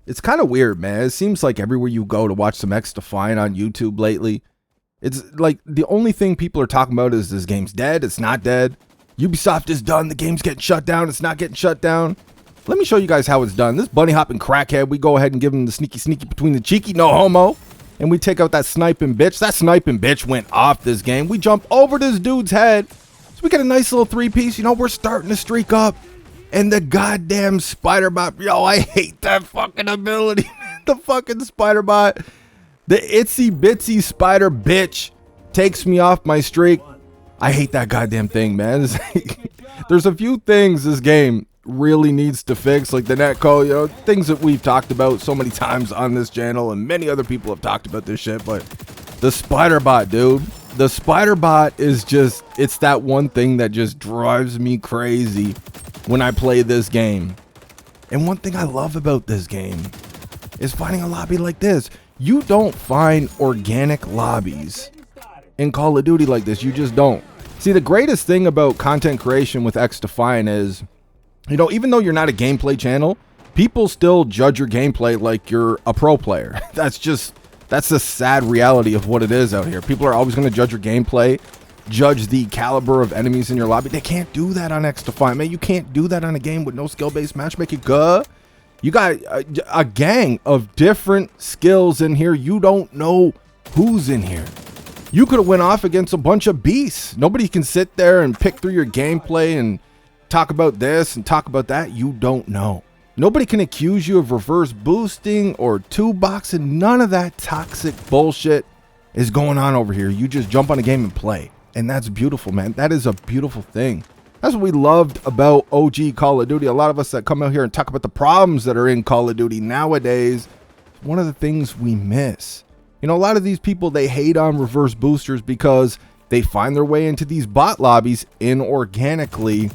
It's kind of weird, man. It seems like everywhere you go to watch some Xdefiant on YouTube lately, it's like the only thing people are talking about is this game's dead, it's not dead. Ubisoft is done, the game's getting shut down, it's not getting shut down. Let me show you guys how it's done. This bunny hopping crackhead, we go ahead and give him the sneaky between the cheeky, no homo. And we take out that sniping bitch. That sniping bitch went off this game. We jump over this dude's head. So we get a nice little three-piece. You know, we're starting to streak up. And the goddamn spider bot, yo, I hate that fucking ability. The fucking spider bot, the itsy bitsy spider bitch takes me off my streak. I hate that goddamn thing, man. Like, there's a few things this game really needs to fix, like the netcode, you know, things that we've talked about so many times on this channel, and many other people have talked about this shit. But the spider bot, dude, the spider bot is just, it's that one thing that just drives me crazy when I play this game. And one thing I love about this game is finding a lobby like this. You don't find organic lobbies in Call of Duty like this. You just don't. See, the greatest thing about content creation with Xdefiant is, you know, even though you're not a gameplay channel, people still judge your gameplay like you're a pro player. That's the sad reality of what it is out here. People are always going to judge your gameplay, judge the caliber of enemies in your lobby. They can't do that on Xdefiant, man. You can't do that on a game with no skill-based matchmaking. You got a gang of different skills in here. You don't know who's in here. You could have went off against a bunch of beasts. Nobody can sit there and pick through your gameplay and talk about this and talk about that. You don't know. Nobody can accuse you of reverse boosting or two boxing. None of that toxic bullshit is going on over here. You just jump on a game and play. And that's beautiful, man. That is a beautiful thing. That's what we loved about OG Call of Duty. A lot of us that come out here and talk about the problems that are in Call of Duty nowadays, one of the things we miss. You know, a lot of these people, they hate on reverse boosters because they find their way into these bot lobbies inorganically.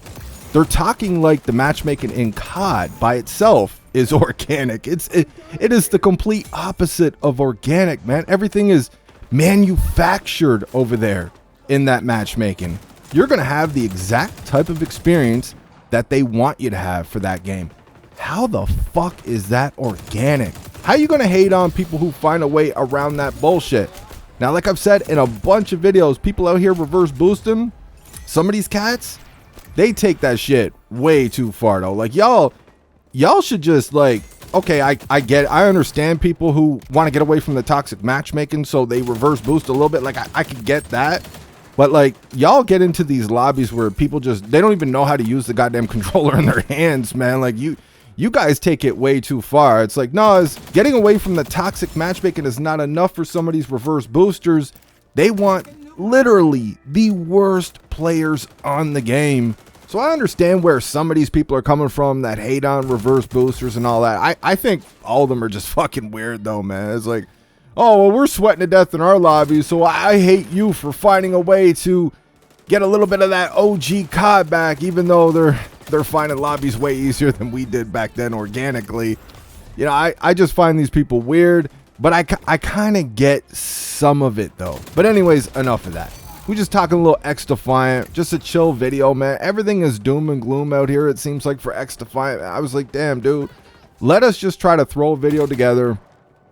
They're talking like the matchmaking in COD by itself is organic. It is the complete opposite of organic, man. Everything is manufactured over there in that matchmaking. You're going to have the exact type of experience that they want you to have for that game. How the fuck is that organic? How are you going to hate on people who find a way around that bullshit? Now, like I've said in a bunch of videos, people out here reverse boosting. Some of these cats, they take that shit way too far though. Like y'all should just like, okay, I get it. I understand people who want to get away from the toxic matchmaking, so they reverse boost a little bit. Like I could get that. But like y'all get into these lobbies where people just, they don't even know how to use the goddamn controller in their hands, man. Like you guys take it way too far. It's like, no, getting away from the toxic matchmaking is not enough for some of these reverse boosters. They want literally the worst players on the game. So I understand where some of these people are coming from that hate on reverse boosters and all that. I think all of them are just fucking weird though, man. It's like, oh, well, we're sweating to death in our lobby, so I hate you for finding a way to get a little bit of that OG COD back, even though they're finding lobbies way easier than we did back then organically. You know, I just find these people weird, but I kind of get some of it though. But anyways, enough of that. We just talking a little Xdefiant, just a chill video, man. Everything is doom and gloom out here, it seems like, for Xdefiant. I was like, damn, dude, let us just try to throw a video together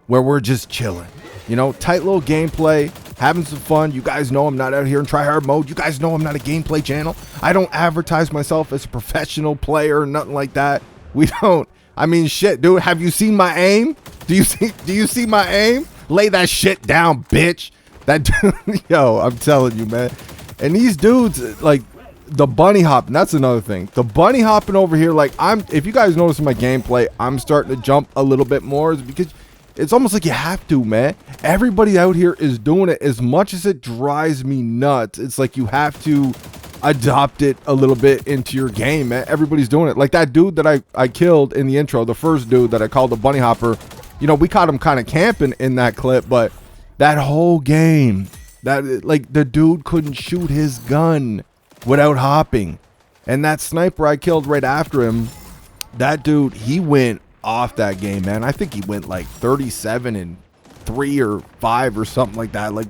where we're just chilling. You know, tight little gameplay, having some fun. You guys know I'm not out here in tryhard mode. You guys know I'm not a gameplay channel. I don't advertise myself as a professional player or nothing like that. We don't. I mean, shit, dude, have you seen my aim? Do you see my aim? Lay that shit down, bitch. That dude, yo, I'm telling you, man. And these dudes, like, the bunny hopping, that's another thing. The bunny hopping over here, like, if you guys notice in my gameplay, I'm starting to jump a little bit more, is because it's almost like you have to, man. Everybody out here is doing it. As much as it drives me nuts, it's like you have to adopt it a little bit into your game, man. Everybody's doing it. Like that dude that I killed in the intro, the first dude that I called the bunny hopper, you know, we caught him kind of camping in that clip, but that whole game, that, like, the dude couldn't shoot his gun without hopping. And that sniper I killed right after him, that dude, he went off that game, man. I think he went like 37 and 3 or 5 or something like that. Like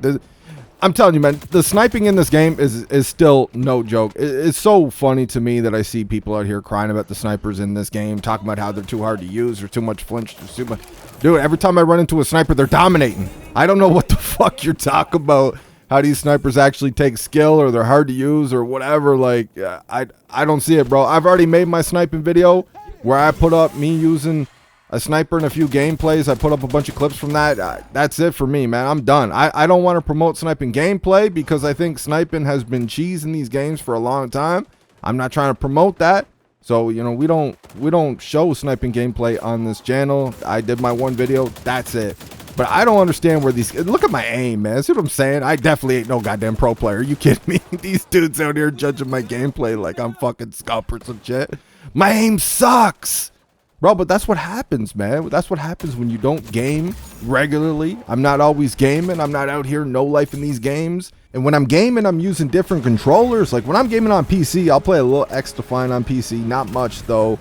I'm telling you, man, the sniping in this game is still no joke. It's so funny to me that I see people out here crying about the snipers in this game, talking about how they're too hard to use, or too much flinch, or too much. Dude, every time I run into a sniper, they're dominating. I don't know what the fuck you're talking about. How these snipers actually take skill, or they're hard to use, or whatever. Like, I don't see it, bro. I've already made my sniping video where I put up me using a sniper in a few gameplays. I put up a bunch of clips from that. That's it for me, man. I'm done. I don't want to promote sniping gameplay because I think sniping has been cheese in these games for a long time. I'm not trying to promote that. So, you know, we don't show sniping gameplay on this channel. I did my one video. That's it. But I don't understand where these... Look at my aim, man. See what I'm saying? I definitely ain't no goddamn pro player. Are you kidding me? These dudes out here judging my gameplay like I'm fucking Scump or some shit. My aim sucks. Bro, but that's what happens, man. That's what happens when you don't game regularly. I'm not always gaming. I'm not out here no life in these games. And when I'm gaming, I'm using different controllers. Like when I'm gaming on PC, I'll play a little Xdefiant on PC. Not much, though.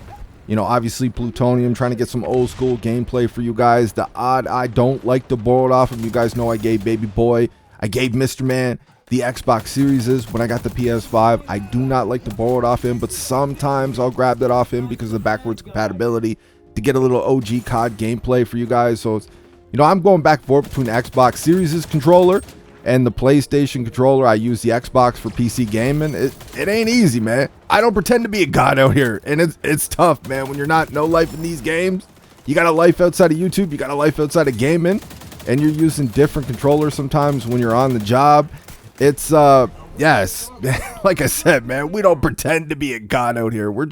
You know, obviously Plutonium, trying to get some old school gameplay for you guys. The odd I don't like to borrow it off of. You guys know I gave Baby Boy, I gave Mr. Man the Xbox Series when I got the PS5. I do not like to borrow it off him, but sometimes I'll grab that off him because of the backwards compatibility to get a little OG COD gameplay for you guys. So, it's, you know, I'm going back and forth between the Xbox Series controller and the PlayStation controller. I use the Xbox for PC gaming. It ain't easy, man. I don't pretend to be a god out here, and it's tough, man. When you're not no life in these games, you got a life outside of YouTube, you got a life outside of gaming, and you're using different controllers sometimes when you're on the job. It's yes, like I said, man, we don't pretend to be a god out here. We're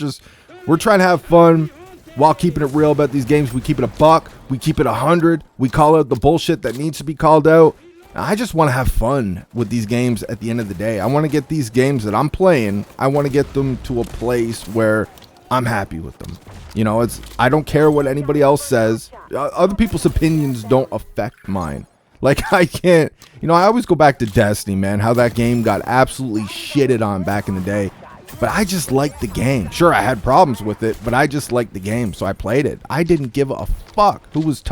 trying to have fun while keeping it real about these games. We keep it a buck, we keep it 100, we call out the bullshit that needs to be called out. I just want to have fun with these games at the end of the day. I want to get these games that I'm playing, I want to get them to a place where I'm happy with them. You know, I don't care what anybody else says. Other people's opinions don't affect mine. Like, I can't, you know, I always go back to Destiny, man, how that game got absolutely shitted on back in the day. But I just liked the game. Sure, I had problems with it, but I just liked the game, so I played it. I didn't give a fuck who was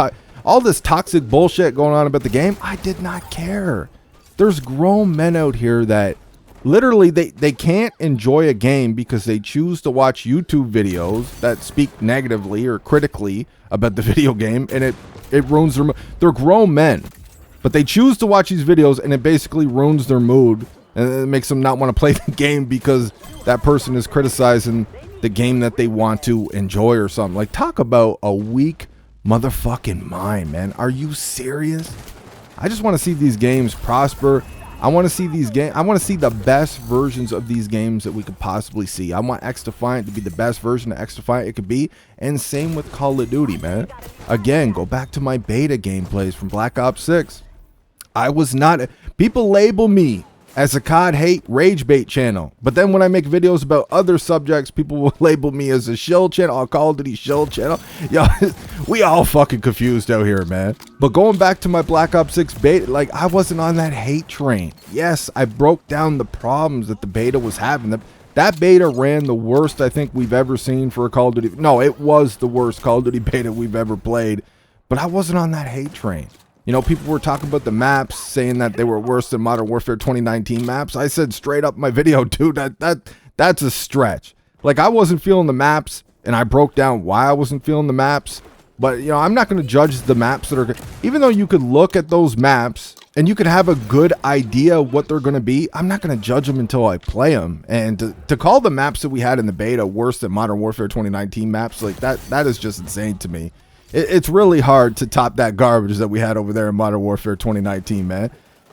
all this toxic bullshit going on about the game. I did not care. There's grown men out here that literally they can't enjoy a game because they choose to watch YouTube videos that speak negatively or critically about the video game, and it ruins their mood. They're grown men, but they choose to watch these videos, and it basically ruins their mood, and it makes them not want to play the game because that person is criticizing the game that they want to enjoy or something. Like, talk about a weak motherfucking mind, man. Are you serious? I just want to see these games prosper. I want to see these games. I want to see the best versions of these games that we could possibly see. I want Xdefiant to be the best version of Xdefiant it could be, and same with Call of Duty, man. Again, go back to my beta gameplays from Black Ops 6. I was not... People label me as a COD hate rage bait channel, but then when I make videos about other subjects, people will label me as a shill channel, a Call of Duty shill channel. Yo, we all fucking confused out here, man. But going back to my Black Ops 6 beta, like, I wasn't on that hate train. Yes, I broke down the problems that the beta was having. That beta ran the worst I think we've ever seen for a Call of Duty. No, it was the worst Call of Duty beta we've ever played, but I wasn't on that hate train. You know, people were talking about the maps, saying that they were worse than Modern Warfare 2019 maps. I said straight up in my video, dude, that's a stretch. Like, I wasn't feeling the maps, and I broke down why I wasn't feeling the maps. But, you know, I'm not going to judge the maps that are... Even though you could look at those maps, and you could have a good idea of what they're going to be, I'm not going to judge them until I play them. And to call the maps that we had in the beta worse than Modern Warfare 2019 maps, like, that is just insane to me. It's really hard to top that garbage that we had over there in Modern Warfare 2019, man.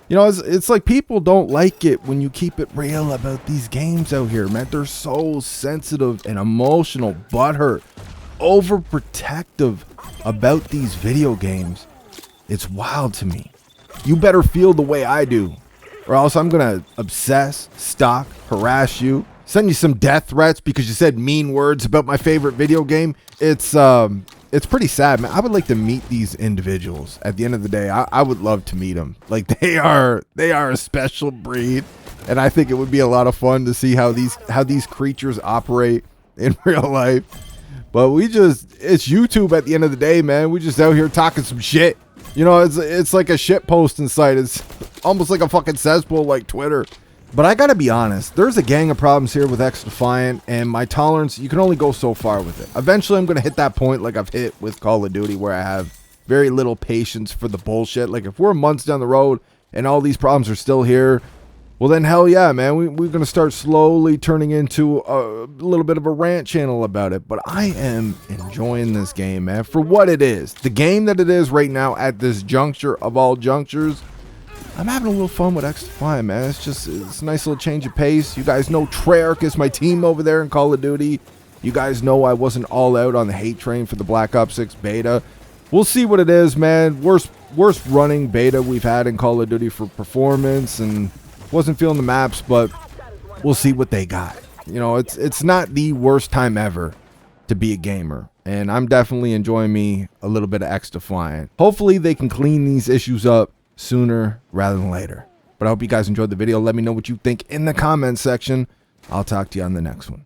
You know, it's like people don't like it when you keep it real about these games out here, man. They're so sensitive and emotional, butthurt, overprotective about these video games. It's wild to me. You better feel the way I do, or else I'm going to obsess, stalk, harass you, send you some death threats because you said mean words about my favorite video game. It's pretty sad, man. I would like to meet these individuals. At the end of the day, I would love to meet them. Like, they are a special breed, and I think it would be a lot of fun to see how these creatures operate in real life. But it's YouTube at the end of the day, man. We just out here talking some shit. You know, it's like a shit posting site. almost like a fucking cesspool like Twitter. But I gotta be honest, there's a gang of problems here with Xdefiant, and my tolerance, you can only go so far with it. Eventually I'm gonna hit that point like I've hit with Call of Duty, where I have very little patience for the bullshit. Like if we're months down the road and all these problems are still here, well then hell yeah, man, we're gonna start slowly turning into a little bit of a rant channel about it. But I am enjoying this game, man, for what it is. The game that it is right now at this juncture of all junctures. I'm having a little fun with Xdefiant, man. It's a nice little change of pace. You guys know Treyarch is my team over there in Call of Duty. You guys know I wasn't all out on the hate train for the Black Ops 6 beta. We'll see what it is, man. Worst running beta we've had in Call of Duty for performance, and wasn't feeling the maps, but we'll see what they got. You know, it's not the worst time ever to be a gamer, and I'm definitely enjoying me a little bit of Xdefiant. Hopefully they can clean these issues up sooner rather than later. But I hope you guys enjoyed the video. Let me know what you think in the comments section. I'll talk to you on the next one.